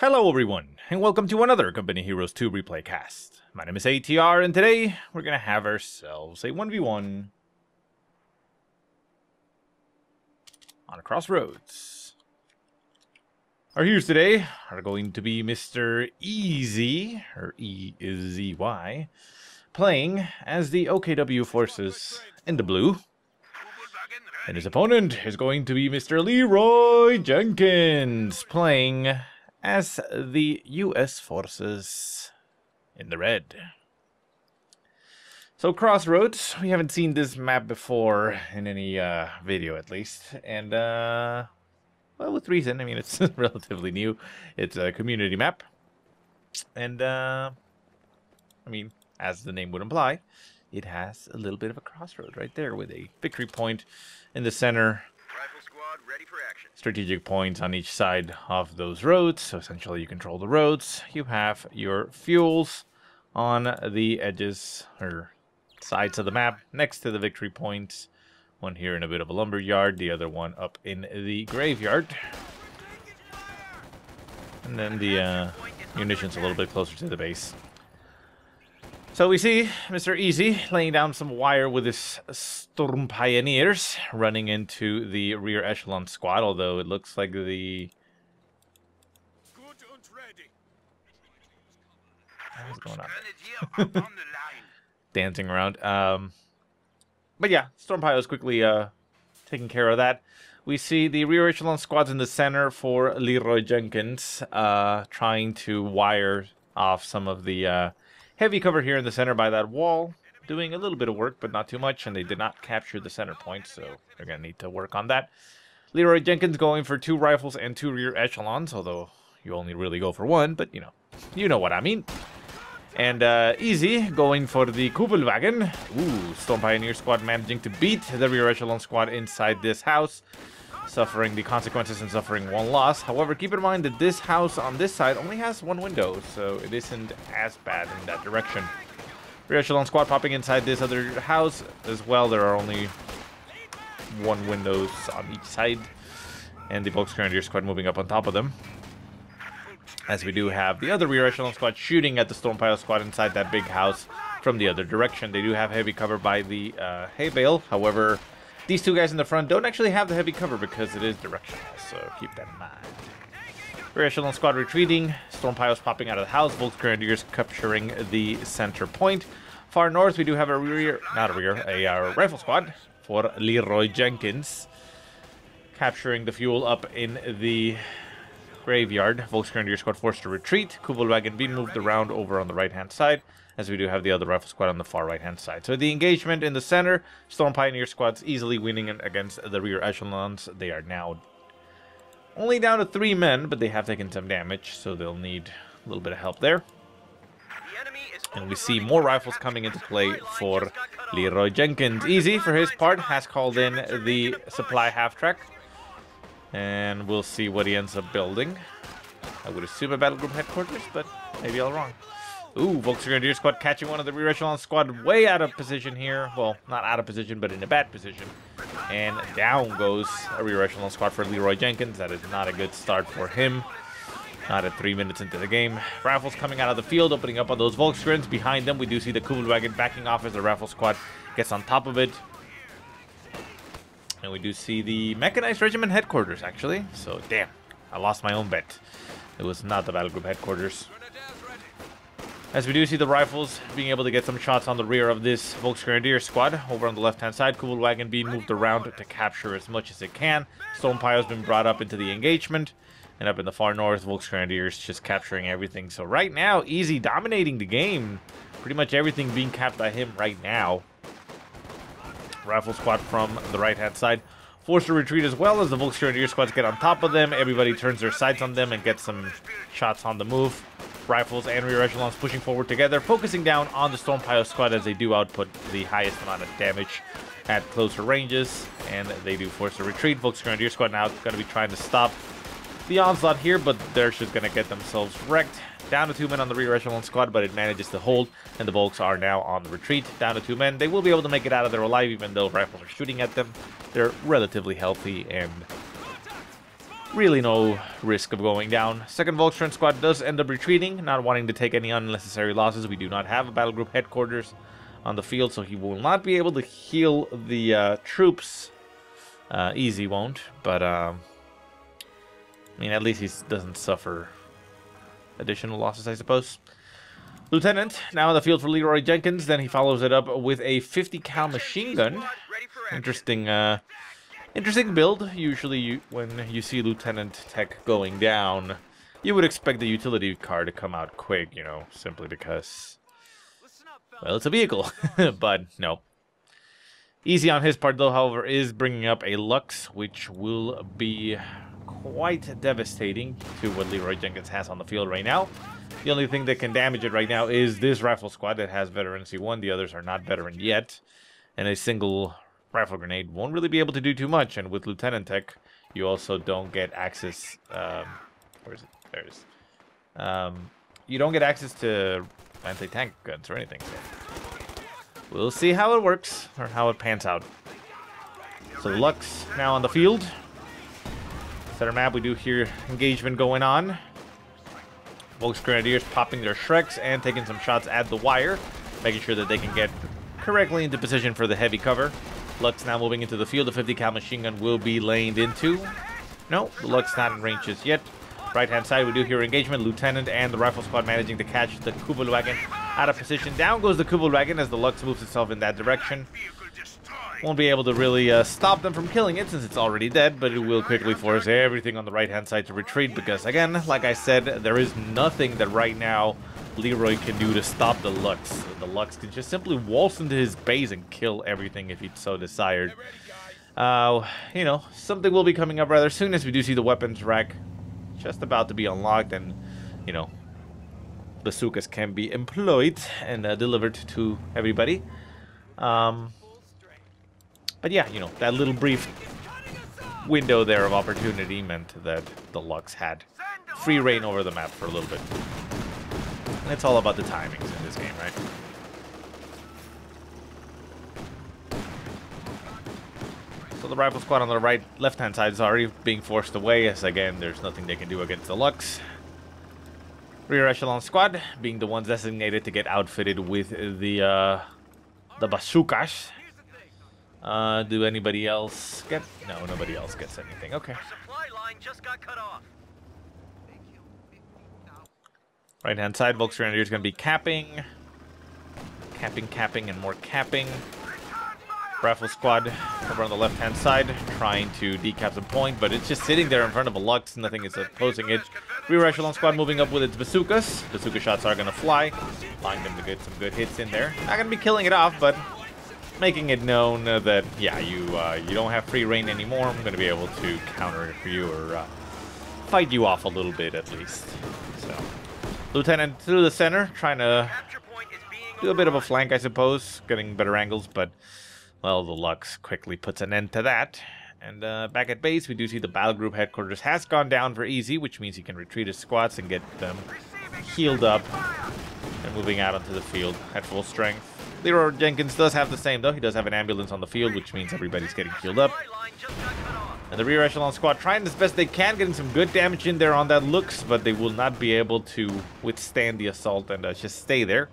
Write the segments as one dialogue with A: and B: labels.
A: Hello everyone, and welcome to another Company Heroes 2 replay cast. My name is ATR, and today we're gonna have ourselves a 1v1 on Crossroads. Our heroes today are going to be Mr. Easy, or E-Z-Y, playing as the OKW forces in the blue. And his opponent is going to be Mr. Leeroy Jenkins, playing as the US forces in the red. So Crossroads, we haven't seen this map before in any video at least, and well, with reason. I mean, it's relatively new. It's a community map, and I mean, as the name would imply, it has a little bit of a crossroad right there with a victory point in the center.
B: Rifle squad ready for action.
A: Strategic points on each side of those roads, so essentially you control the roads. You have your fuels on the edges or sides of the map next to the victory points. One here in a bit of a lumber yard, the other one up in the graveyard. And then the munitions a little bit closer to the base. So we see Mr. Easy laying down some wire with his Storm Pioneers, running into the rear echelon squad, although it looks like the... What's going on? Dancing around. But yeah, Storm Pio is quickly taking care of that. We see the rear echelon squads in the center for Leeroy Jenkins, trying to wire off some of the... heavy cover here in the center by that wall, doing a little bit of work, but not too much, and they did not capture the center point, so they're going to need to work on that. Leeroy Jenkins going for 2 rifles and 2 rear echelons, although you only really go for 1, but you know what I mean. And Easy going for the Kugelwagen. Ooh, Storm Pioneer squad managing to beat the rear echelon squad inside this house, suffering the consequences and suffering 1 loss. However, keep in mind that this house on this side only has 1 window, so it isn't as bad in that direction. Rear echelon squad popping inside this other house as well. There are only 1 windows on each side, and the Volksgrenadier squad moving up on top of them. As we do have the other rear echelon squad shooting at the Storm Pile squad inside that big house from the other direction. They do have heavy cover by the hay bale. However, these 2 guys in the front don't actually have the heavy cover because it is directional, so keep that in mind. Rear echelon squad retreating, Storm Piles popping out of the house, Volksgrenadiers capturing the center point. Far north, we do have a rifle squad for Leeroy Jenkins, capturing the fuel up in the graveyard. Volksgrenadier squad forced to retreat. Kugelwagen being moved around over on the right-hand side, as we do have the other rifle squad on the far right-hand side. So the engagement in the center, Storm Pioneer squad's easily winning against the rear echelons. They are now only down to 3 men, but they have taken some damage, so they'll need a little bit of help there. And we see more rifles coming into play for Leeroy Jenkins. Easy, for his part, has called in the supply half-track, and we'll see what he ends up building. I would assume a battle group headquarters, but maybe I'm wrong. Ooh, Volksgrenadier squad catching one of the rear echelon squad way out of position here. Well, not out of position, but in a bad position. And down goes a rear echelon squad for Leeroy Jenkins. That is not a good start for him. Not at 3 minutes into the game. Rifles coming out of the field, opening up on those Volksgrens. Behind them, we do see the Kugelwagen backing off as the rifle squad gets on top of it. And we do see the mechanized regiment headquarters, actually. So, damn, I lost my own bet. It was not the battle group headquarters. As we do see the rifles being able to get some shots on the rear of this Volksgrenadier squad. Over on the left-hand side, Kugelwagen being moved around to capture as much as it can. Storm Pile has been brought up into the engagement. And up in the far north, Volksgrenadiers just capturing everything. So right now, Easy dominating the game. Pretty much everything being capped by him right now. Rifle squad from the right-hand side forced to retreat as well as the Volksgrenadier squads get on top of them. Everybody turns their sights on them and gets some shots on the move. Rifles and rear echelons pushing forward together, focusing down on the Storm Pile squad as they do output the highest amount of damage at closer ranges, and they do force a retreat. Volksgrenadier squad now going to be trying to stop the onslaught here, but they're just going to get themselves wrecked. Down to 2 men on the rear echelon squad, but it manages to hold, and the Volks are now on the retreat. Down to 2 men. They will be able to make it out of there alive, even though rifles are shooting at them. They're relatively healthy and really no risk of going down. Second Volkstrand squad does end up retreating, not wanting to take any unnecessary losses. We do not have a battle group headquarters on the field, so he will not be able to heal the troops. Easy won't, but I mean, at least he doesn't suffer additional losses, I suppose. Lieutenant, now on the field for Leeroy Jenkins. Then he follows it up with a 50 cal machine gun. Interesting, interesting build. Usually, when you see Lieutenant Tech going down, you would expect the utility car to come out quick, you know, simply because, well, it's a vehicle. But no. Easy on his part, though, however, is bringing up a Lux, which will be quite devastating to what Leeroy Jenkins has on the field right now. The only thing that can damage it right now is this rifle squad that has veterancy 1. The others are not veteran yet. And a single rifle grenade won't really be able to do too much. And with Lieutenant Tech, you also don't get access... where is it? There it is. You don't get access to anti-tank guns or anything. So we'll see how it works, or how it pans out. So the Lux now on the field. Center map, we do hear engagement going on. Volks Grenadiers popping their Shreks and taking some shots at the wire, making sure that they can get correctly into position for the heavy cover. Lux now moving into the field. The 50 cal machine gun will be laned into. No, the Lux not in range just yet. Right-hand side, we do hear engagement. Lieutenant and the rifle squad managing to catch the Kubelwagen out of position. Down goes the Kubelwagen as the Lux moves itself in that direction. Won't be able to really stop them from killing it since it's already dead, but it will quickly force everything on the right-hand side to retreat because, again, like I said, there is nothing that right now Leeroy can do to stop the Lux. The Lux can just simply waltz into his base and kill everything if he so desired. You know, something will be coming up rather soon as we do see the weapons rack just about to be unlocked, and, you know, bazookas can be employed and delivered to everybody. But yeah, you know, that little brief window there of opportunity meant that the Lux had free reign over the map for a little bit. And it's all about the timings in this game, right? So the rifle squad on the right, left-hand side is already being forced away, as again, there's nothing they can do against the Lux. Rear echelon squad being the ones designated to get outfitted with the bazookas. Do anybody else get? No, nobody else gets anything. Okay. Right-hand side, Volks Grenadier is going to be capping, and more capping. Rifle squad over on the left-hand side, trying to decap some point, but it's just sitting there in front of a Lux. Nothing is opposing it. Rear echelon squad moving up with its bazookas. Bazooka shots are going to fly, allowing them to get some good hits in there. Not going to be killing it off, but making it known that, yeah, you don't have free reign anymore. I'm going to be able to counter it for you, or fight you off a little bit at least. So, Lieutenant through the center, trying to do a bit of a flank, I suppose, getting better angles, but, well, the Lux quickly puts an end to that. And back at base, we do see the battle group headquarters has gone down for easy, which means he can retreat his squads and get them healed up and moving out onto the field at full strength. Leeroy Jenkins does have the same, though. He does have an ambulance on the field, which means everybody's getting healed up. And the rear echelon squad trying as best they can, getting some good damage in there on that Lux, but they will not be able to withstand the assault and just stay there.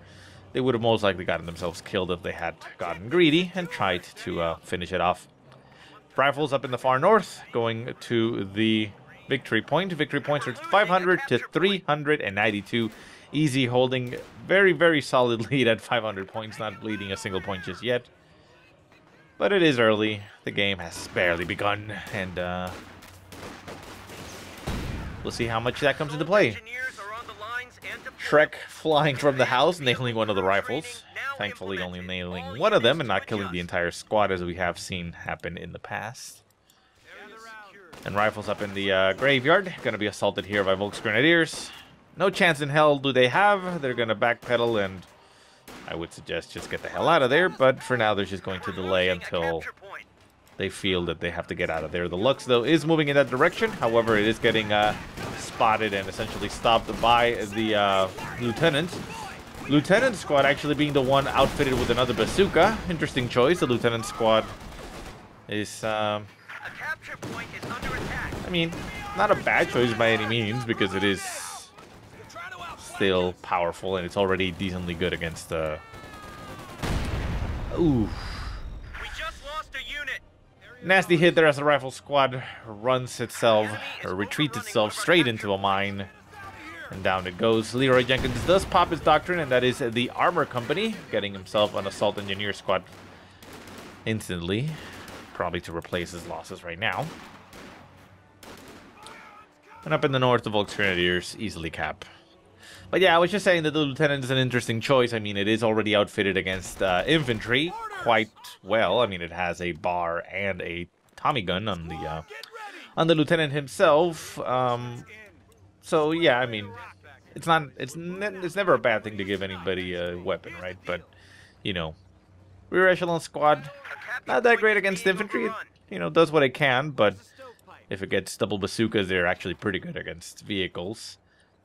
A: They would have most likely gotten themselves killed if they had gotten greedy and tried to finish it off. Rifles up in the far north, going to the victory point. Victory points are 500 to 392. Easy, holding very, very solid lead at 500 points, not bleeding a single point just yet. But it is early. The game has barely begun, and we'll see how much that comes into play. Shrek flying from the house, nailing one of the rifles. Thankfully, only nailing one of them and not killing the entire squad, as we have seen happen in the past. And rifles up in the graveyard, going to be assaulted here by Volks Grenadiers. No chance in hell do they have. They're going to backpedal, and I would suggest just get the hell out of there. But for now, they're just going to delay until they feel that they have to get out of there. The Lux, though, is moving in that direction. However, it is getting spotted and essentially stopped by the Lieutenant. Lieutenant squad actually being the one outfitted with another bazooka. Interesting choice. The Lieutenant squad is, I mean, not a bad choice by any means, because it is still powerful, and it's already decently good against the... Ooh.
B: We just lost a unit.
A: Nasty hit there as the rifle squad runs itself, or retreats itself straight into a mine. And down it goes. Leeroy Jenkins does pop his Doctrine, and that is the Armor Company, getting himself an Assault Engineer squad instantly. Probably to replace his losses right now. And up in the north, the Volks Grenadiers easily cap. But yeah, I was just saying that the Lieutenant is an interesting choice. I mean, it is already outfitted against infantry quite well. I mean, it has a bar and a Tommy gun on the Lieutenant himself. So yeah, I mean, it's never a bad thing to give anybody a weapon, right? But you know, rear echelon squad, not that great against infantry. It, you know, does what it can, but if it gets double bazookas, they're actually pretty good against vehicles.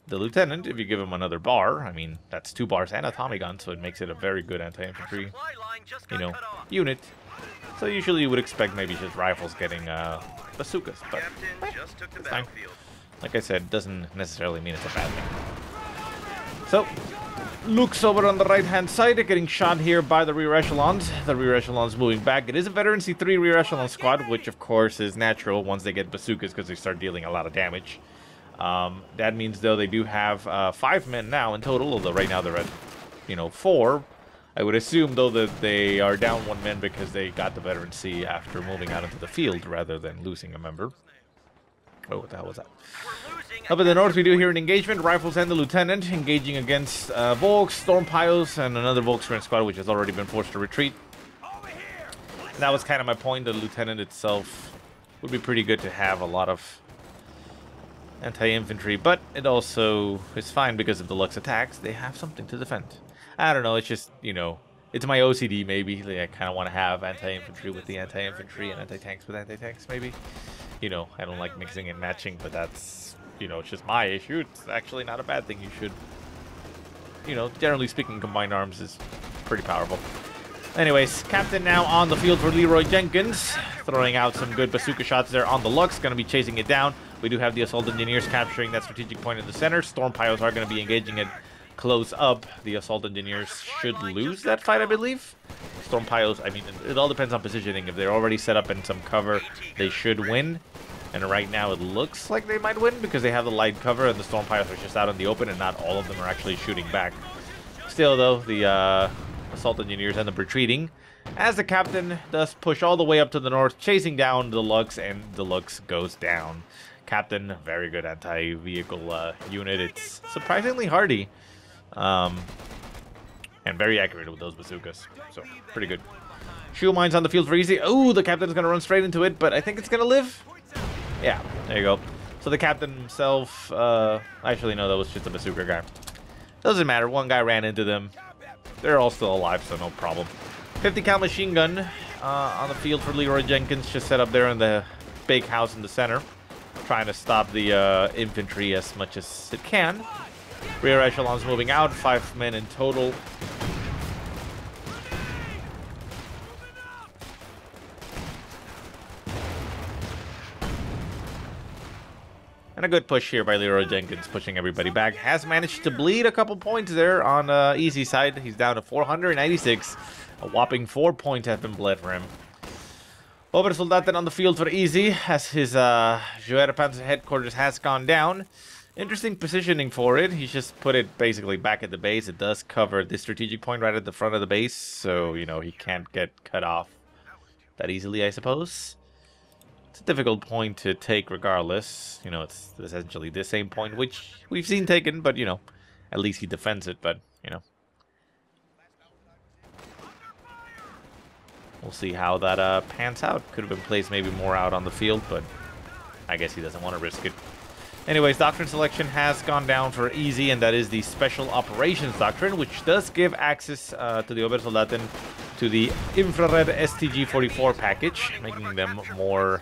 A: The Lieutenant, if you give him another bar, I mean, that's 2 bars and a Tommy gun, so it makes it a very good anti-infantry, you know, unit. So usually you would expect maybe just rifles getting bazookas, but it's fine. Like I said, doesn't necessarily mean it's a bad thing. So, Luke's over on the right-hand side, getting shot here by the rear echelons. The rear echelons moving back. It is a Veteran C3 rear echelon squad, which of course is natural once they get bazookas because they start dealing a lot of damage. That means, though, they do have 5 men now in total, although right now they're at, you know, 4. I would assume, though, that they are down 1 man because they got the Veteran C after moving out into the field rather than losing a member. Oh, what the hell was that? Up in the north, we do hear an engagement. Rifles and the Lieutenant engaging against Volks, Storm Piles, and another Volkswagen squad, which has already been forced to retreat. And that was kind of my point. The Lieutenant itself would be pretty good to have a lot of anti-infantry, but it also is fine because of the Lux attacks. They have something to defend. I don't know. It's just, you know, it's my OCD maybe. Like, I kind of want to have anti-infantry with the anti-infantry and anti-tanks with anti-tanks maybe. You know, I don't like mixing and matching, but that's, you know, it's just my issue. It's actually not a bad thing. You should, you know, generally speaking, combined arms is pretty powerful. Anyways, Captain now on the field for Leeroy Jenkins, throwing out some good bazooka shots there on the Lux, going to be chasing it down. We do have the Assault Engineers capturing that strategic point in the center. Storm Piles are going to be engaging it close up. The Assault Engineers should lose that fight, I believe. Storm Piles, I mean, it all depends on positioning. If they're already set up in some cover, they should win. And right now it looks like they might win because they have the light cover and the Storm Piles are just out in the open and not all of them are actually shooting back. Still, though, the Assault Engineers end up retreating as the Captain does push all the way up to the north, chasing down the Lux, and the Lux goes down. Captain, very good anti-vehicle unit. It's surprisingly hardy and very accurate with those bazookas, so pretty good. Shield mines on the field for easy. Oh, the Captain's going to run straight into it, but I think it's going to live. Yeah, there you go. So the Captain himself, actually no, that was just a bazooka guy. Doesn't matter, 1 guy ran into them. They're all still alive, so no problem. 50 cal machine gun on the field for Leeroy Jenkins, just set up there in the big house in the center, trying to stop the infantry as much as it can. Rear echelons moving out, 5 men in total. And a good push here by Leeroy Jenkins, pushing everybody back. Has managed to bleed a couple points there on easy side. He's down to 496. A whopping 4 points have been bled for him. Obersoldaten on the field for easy, as his Panzer headquarters has gone down. Interesting positioning for it. He's just put it basically back at the base. It does cover this strategic point right at the front of the base, so, you know, he can't get cut off that easily, I suppose. It's a difficult point to take regardless. You know, it's essentially the same point, which we've seen taken, but, you know, at least he defends it, but, you know. We'll see how that pans out. Could have been placed maybe more out on the field, but I guess he doesn't want to risk it. Anyways, Doctrine selection has gone down for easy, and that is the Special Operations Doctrine, which does give access to the Obersoldaten to the Infrared STG-44 package, making them more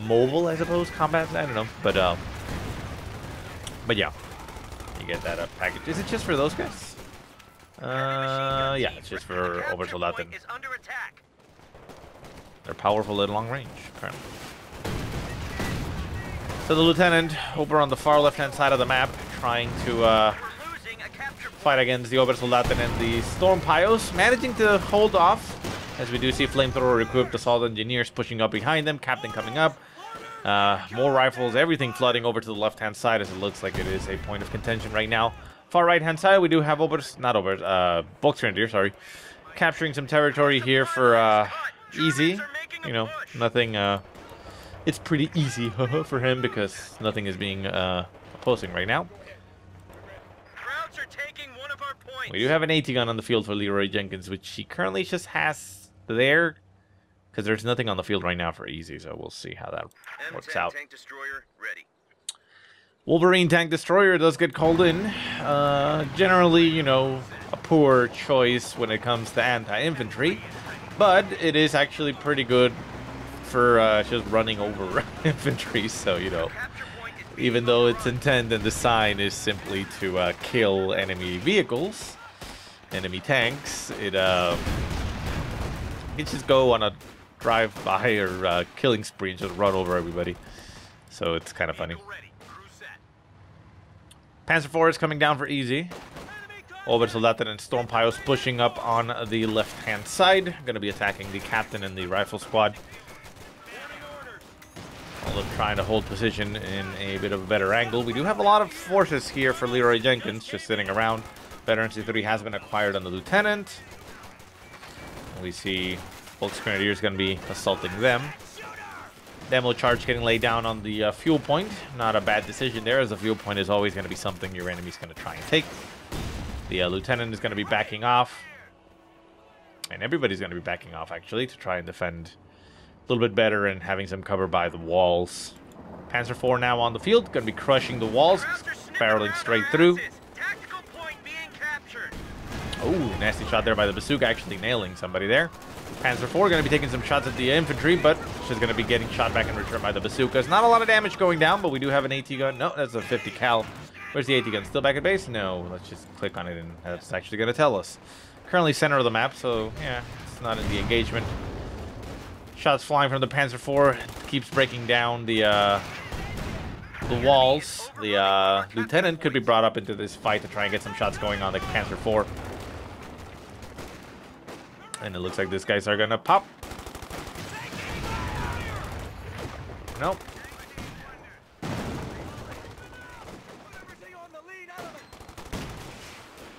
A: mobile, I suppose, combat, I don't know, but yeah, you get that package. Is it just for those guys? Yeah, it's just for Obersoldaten. They're powerful at long range, apparently. So the lieutenant over on the far left-hand side of the map, trying to fight against the Obersoldaten and the Storm Pios, managing to hold off, as we do see flamethrower-equipped assault engineers pushing up behind them, captain coming up, more rifles, everything flooding over to the left-hand side, as it looks like it is a point of contention right now. Far right-hand side, we do have Volksgrenadier, sorry, capturing some territory here for easy, you know, nothing, it's pretty easy for him because nothing is being opposing right now.
B: Crowds are taking one of our points.
A: We do have an AT gun on the field for Leeroy Jenkins, which he currently just has there because there's nothing on the field right now for easy, so we'll see how that works out.
B: Tank destroyer ready.
A: Wolverine tank destroyer does get called in. Generally, you know, a poor choice when it comes to anti-infantry, but it is actually pretty good for just running over infantry, so, you know, even though its intent and design is simply to kill enemy vehicles, enemy tanks, it can just go on a drive-by or killing spree and just run over everybody, so it's kind of funny. Panzer IV is coming down for easy. Obersoldaten and Storm Pios pushing up on the left-hand side, going to be attacking the captain and the rifle squad. All of them trying to hold position in a bit of a better angle. We do have a lot of forces here for Leeroy Jenkins just sitting around. Veteran C3 has been acquired on the lieutenant. We see Volksgrenadier is going to be assaulting them. Demo charge getting laid down on the fuel point. Not a bad decision there, as the fuel point is always going to be something your enemy's going to try and take. The lieutenant is going to be backing off. And everybody's going to be backing off, actually, to try and defend a little bit better and having some cover by the walls. Panzer IV now on the field, going to be crushing the walls, barreling straight through. Oh, nasty shot there by the bazooka, actually nailing somebody there. Panzer IV going to be taking some shots at the infantry, but she's going to be getting shot back in return by the bazookas. Not a lot of damage going down, but we do have an AT gun. No, that's a 50 cal. Where's the AT gun? Still back at base? No, let's just click on it and that's actually going to tell us. Currently center of the map, so yeah, it's not in the engagement. Shots flying from the Panzer IV, keeps breaking down the walls. The lieutenant could be brought up into this fight to try and get some shots going on the Panzer IV. And it looks like these guys are gonna pop. Nope.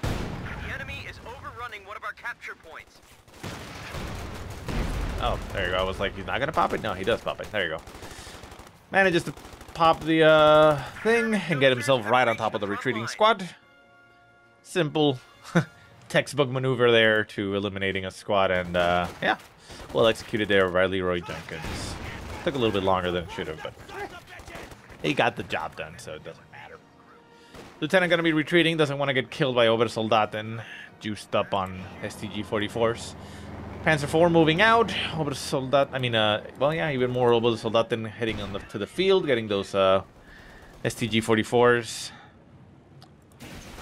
B: The enemy is overrunning one of our capture points.
A: Oh, there you go. I was like, he's not gonna pop it? No, he does pop it. There you go. Manages to pop the thing and get himself right on top of the retreating squad. Simple textbook maneuver there to eliminating a squad, and yeah, well executed there by Leeroy Jenkins. Took a little bit longer than it should have, but he got the job done, so it doesn't matter. Lieutenant gonna be retreating, doesn't want to get killed by Obersoldaten, juiced up on STG-44s. Panzer IV moving out. Well, yeah, even more Obersoldaten heading on to the field, getting those STG-44s.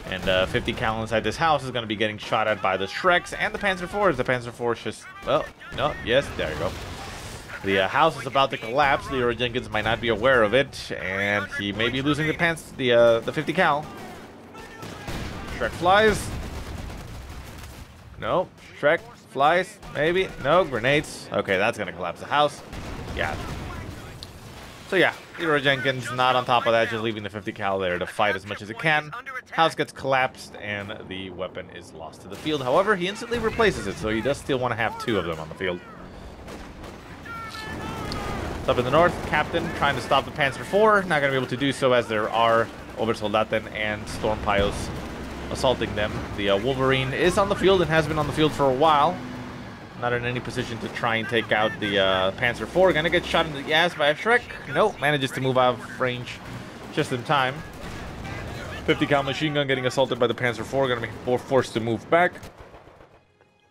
A: And 50 cal inside this house is going to be getting shot at by the Shreks and the Panzer IVs. The Panzer IV just, well, no, yes, there you go. The house is about to collapse. Leeroy Jenkins might not be aware of it, and he may be losing the 50 cal. Shrek flies. No, Shrek flies, maybe. No, grenades. Okay, that's going to collapse the house. Yeah. So yeah, Leeroy Jenkins not on top of that, just leaving the 50 cal there to fight as much as it can. House gets collapsed and the weapon is lost to the field. However, he instantly replaces it, so he does still want to have two of them on the field. So up in the north, Captain trying to stop the Panzer IV. Not going to be able to do so as there are Obersoldaten and Storm Pios assaulting them. The Wolverine is on the field and has been on the field for a while. Not in any position to try and take out the Panzer IV. Gonna get shot in the ass by a Shrek. Nope, manages to move out of range just in time. 50 cal machine gun getting assaulted by the Panzer IV. Gonna be forced to move back.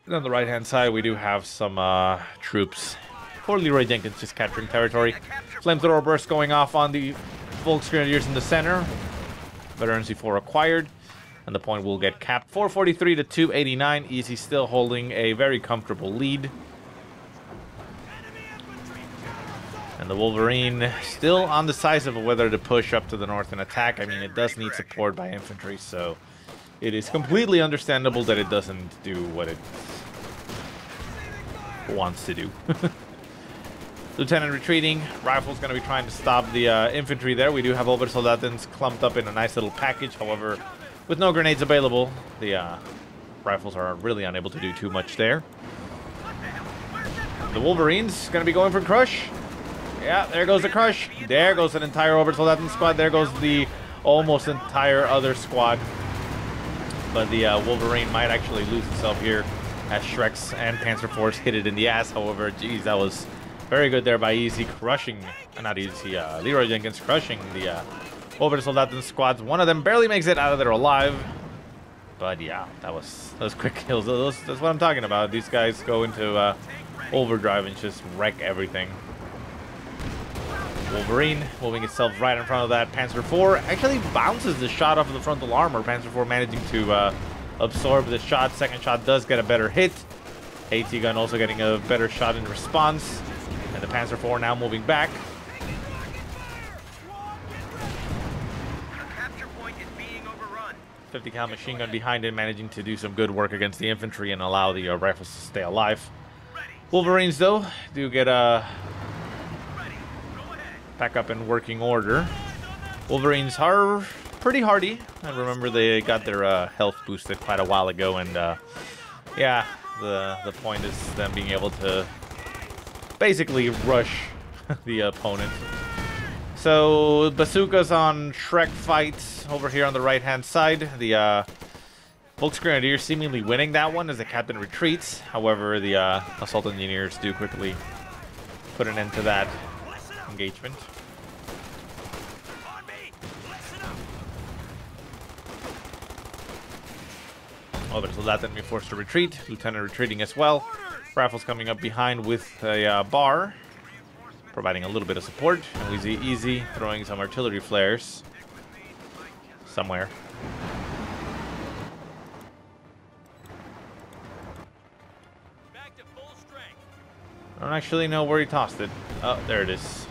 A: And on the right hand side, we do have some troops for Leeroy Jenkins just capturing territory. Flamethrower burst going off on the Volksgrenadiers in the center. Veteran C4 acquired. And the point will get capped. 443 to 289. Easy still holding a very comfortable lead. And the Wolverine still undecisive of whether to push up to the north and attack. I mean, it does need support by infantry, so it is completely understandable that it doesn't do what it wants to do. Lieutenant retreating. Rifle's going to be trying to stop the infantry there. We do have Obersoldatens clumped up in a nice little package. However, with no grenades available, the rifles are really unable to do too much there. The Wolverine's going to be going for Crush. Yeah, there goes the Crush. There goes an entire Obersoldaten squad. There goes the almost entire other squad. But the Wolverine might actually lose itself here as Shrek's and Panzer Force hit it in the ass. However, geez, that was very good there by Easy crushing, not Easy, Leeroy Jenkins crushing the Obersoldaten squads. One of them barely makes it out of there alive. But yeah, that was quick kills. That's what I'm talking about. These guys go into overdrive and just wreck everything. Wolverine moving itself right in front of that. Panzer IV actually bounces the shot off of the frontal armor. Panzer IV managing to absorb the shot. Second shot does get a better hit. AT gun also getting a better shot in response. And the Panzer IV now moving back.
B: Capture point is being overrun.
A: 50 cal machine gun behind it, managing to do some good work against the infantry and allow the rifles to stay alive. Wolverines, though, do get back up in working order. Wolverines are pretty hardy. And remember, they got their health boosted quite a while ago. And yeah, the point is them being able to basically rush the opponent. So bazookas on Shrek fights over here on the right-hand side. The Volksgrenadiers seemingly winning that one as the captain retreats. However, the assault engineers do quickly put an end to that engagement. Oh, but Soldaten being forced to retreat. Lieutenant retreating as well. Rifles coming up behind with a bar, providing a little bit of support. And we see Easy throwing some artillery flares somewhere. I don't actually know where he tossed it. Oh, there it is.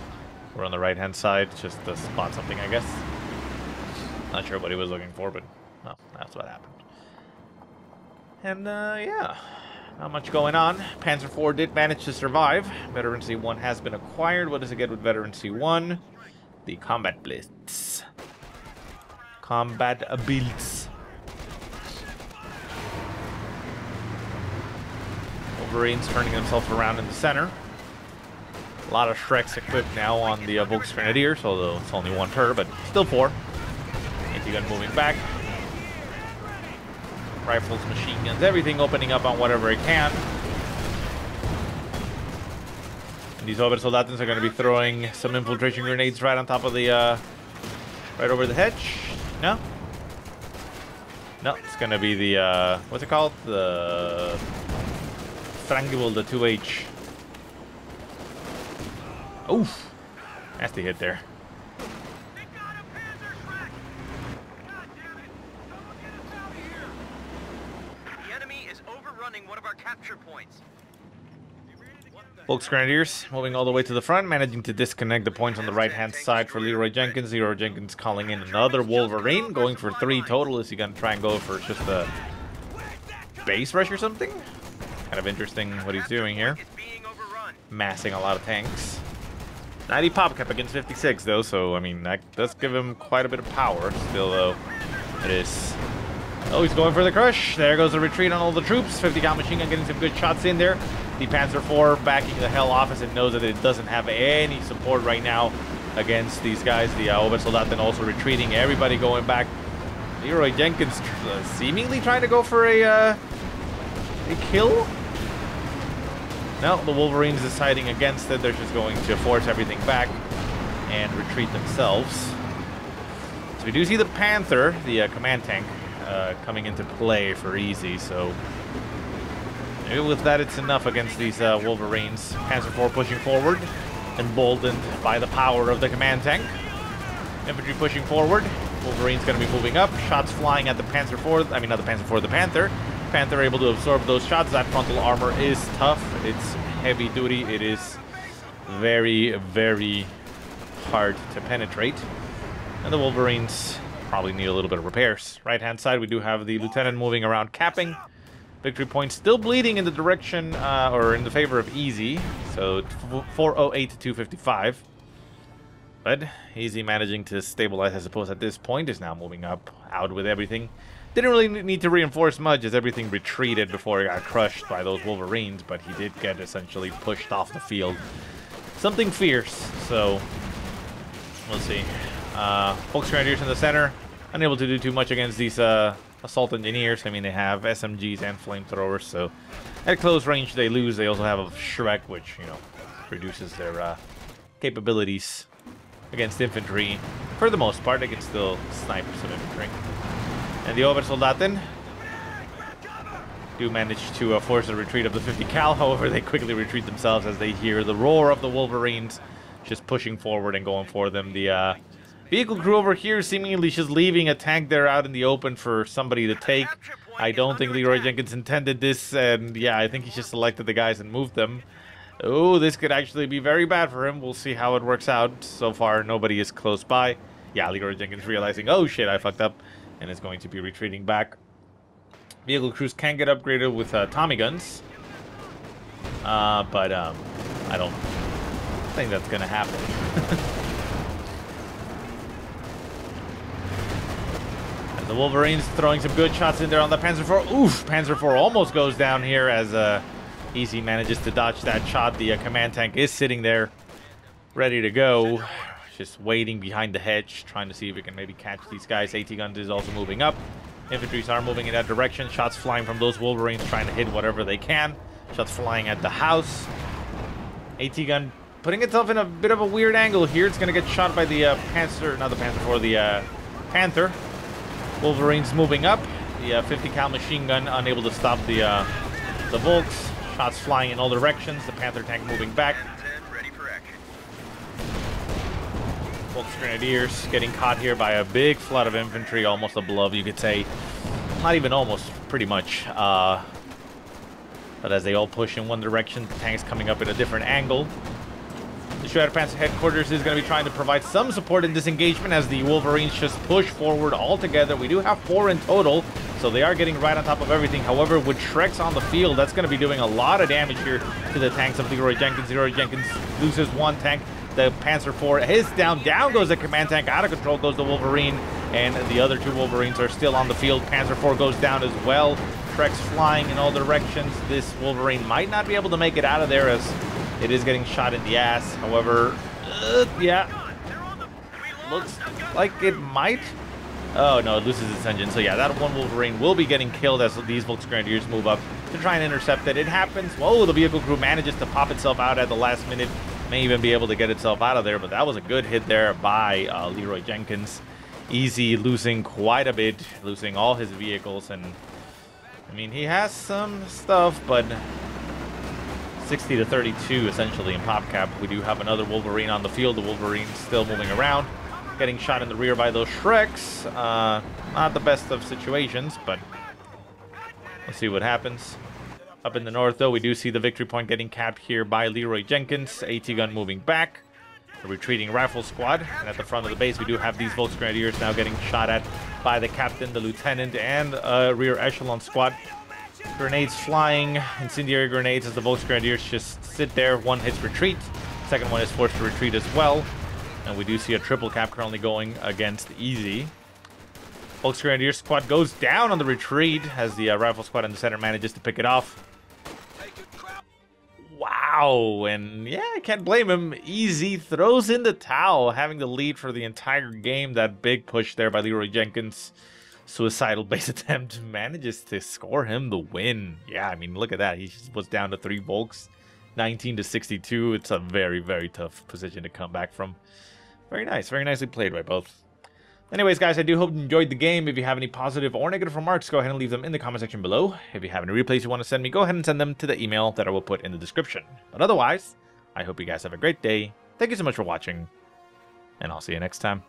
A: We're on the right-hand side, just to spot something, I guess. Not sure what he was looking for, but well, that's what happened. And yeah, not much going on. Panzer IV did manage to survive. Veteran C1 has been acquired. What does it get with Veteran C1? The Combat Blitz. Combat Blitz. Wolverines turning themselves around in the center. A lot of Shreks equipped now on the Volksgrenadiers, although it's only one per, but still four. Anti-gun moving back. Rifles, machine guns, everything opening up on whatever it can. And these Obersoldatens are going to be throwing some infiltration grenades right on top of the, right over the hedge. No? No, it's going to be the, what's it called? The Strangable, the 2H. Oof. Nasty hit there.
B: One of our capture points.
A: Volksgrenadiers moving all the way to the front, managing to disconnect the points on the right-hand side for Leeroy Jenkins. Leeroy Jenkins calling in another Wolverine, going for 3 total. Is he going to try and go for just a base rush or something? Kind of interesting what he's doing here. Massing a lot of tanks. 90 pop cap against 56, though, so, I mean, that does give him quite a bit of power. Still, though, it is... Oh, he's going for the crush. There goes the retreat on all the troops. 50 cal machine gun getting some good shots in there. The Panzer IV backing the hell off as it knows that it doesn't have any support right now against these guys. The Obersoldaten also retreating. Everybody going back. Leeroy Jenkins seemingly trying to go for a kill. No, the Wolverines deciding against it. They're just going to force everything back and retreat themselves. So we do see the Panther, the command tank, coming into play for Easy, so maybe with that it's enough against these Wolverines. Panzer IV pushing forward, emboldened by the power of the command tank. Infantry pushing forward. Wolverine's going to be moving up. Shots flying at the Panzer IV. I mean, not the Panzer IV, the Panther. Panther able to absorb those shots. That frontal armor is tough. It's heavy duty. It is very, very hard to penetrate. And the Wolverines probably need a little bit of repairs. Right-hand side, we do have the Lieutenant moving around, capping. Victory point still bleeding in the direction, or in the favor of Easy. So 408 to 255. But Easy managing to stabilize, I suppose, at this point. Is now moving up, out with everything. Didn't really need to reinforce much as everything retreated before he got crushed by those Wolverines. But he did get essentially pushed off the field. Something fierce, so we'll see. Volksgrenadiers in the center, unable to do too much against these assault engineers. I mean, they have SMGs and flamethrowers, so at close range they lose. They also have a Shrek, which, you know, reduces their capabilities against infantry. For the most part, they can still snipe some infantry. And the Obersoldaten do manage to force a retreat of the 50 cal. However, they quickly retreat themselves as they hear the roar of the Wolverines just pushing forward and going for them. The vehicle crew over here seemingly just leaving a tank there out in the open for somebody to take. I don't think Leeroy Jenkins intended this, and yeah, I think he just selected the guys and moved them. Oh, this could actually be very bad for him. We'll see how it works out. So far, nobody is close by. Yeah, Leeroy Jenkins realizing, oh shit, I fucked up, and is going to be retreating back. Vehicle crews can get upgraded with Tommy guns, but I don't think that's gonna happen. And the Wolverines throwing some good shots in there on the Panzer IV. Oof! Panzer IV almost goes down here as Easy manages to dodge that shot. The command tank is sitting there, ready to go, just waiting behind the hedge, trying to see if we can maybe catch these guys. AT guns is also moving up. Infantries are moving in that direction. Shots flying from those Wolverines, trying to hit whatever they can. Shots flying at the house. AT gun putting itself in a bit of a weird angle here. It's going to get shot by the Panzer, not the Panzer IV, the Panther. Wolverines moving up. The 50 cal machine gun unable to stop the Volks. Shots flying in all directions. The Panther tank moving back. Volksgrenadiers getting caught here by a big flood of infantry, almost a blow, you could say. Not even almost, pretty much. But as they all push in one direction, the tank's coming up at a different angle. The Schwerpanzer headquarters is going to be trying to provide some support in this engagement as the Wolverines just push forward all together. We do have 4 in total, so they are getting right on top of everything. However, with Shreks on the field, that's going to be doing a lot of damage here to the tanks of Leeroy Jenkins. Leeroy Jenkins loses 1 tank. The Panzer IV is down. Down goes the command tank. Out of control goes the Wolverine. And the other 2 Wolverines are still on the field. Panzer IV goes down as well. Shreks flying in all directions. This Wolverine might not be able to make it out of there as it is getting shot in the ass. However, yeah, looks like it might. Oh no, it loses its engine. So yeah, that 1 Wolverine will be getting killed as these Volksgrenadiers move up to try and intercept it. It happens. Whoa, the vehicle crew manages to pop itself out at the last minute. May even be able to get itself out of there, but that was a good hit there by Leeroy Jenkins. Easy losing quite a bit, losing all his vehicles, and I mean, he has some stuff, but 60 to 32 essentially in pop cap. We do have another Wolverine on the field. The Wolverine's still moving around, getting shot in the rear by those Shreks. Not the best of situations, but we'll see what happens. Up in the north, though, we do see the victory point getting capped here by Leeroy Jenkins. AT gun moving back. The retreating rifle squad. And at the front of the base, we do have these Volksgrenadiers now getting shot at by the captain, the lieutenant, and rear echelon squad. Grenades flying, incendiary grenades as the Volksgrenadiers just sit there. 1 hits retreat. Second one is forced to retreat as well. And we do see a triple cap currently going against Easy. Volksgrenadier squad goes down on the retreat as the rifle squad in the center manages to pick it off. Wow, and yeah, I can't blame him. Easy throws in the towel, having the lead for the entire game. That big push there by Leeroy Jenkins. Suicidal base attempt manages to score him the win. Yeah, I mean, look at that. He just was down to 3 Volks, 19 to 62. It's a very, very tough position to come back from. Very nice. Very nicely played by both. Anyways, guys, I do hope you enjoyed the game. If you have any positive or negative remarks, go ahead and leave them in the comment section below. If you have any replays you want to send me, go ahead and send them to the email that I will put in the description. But otherwise, I hope you guys have a great day. Thank you so much for watching, and I'll see you next time.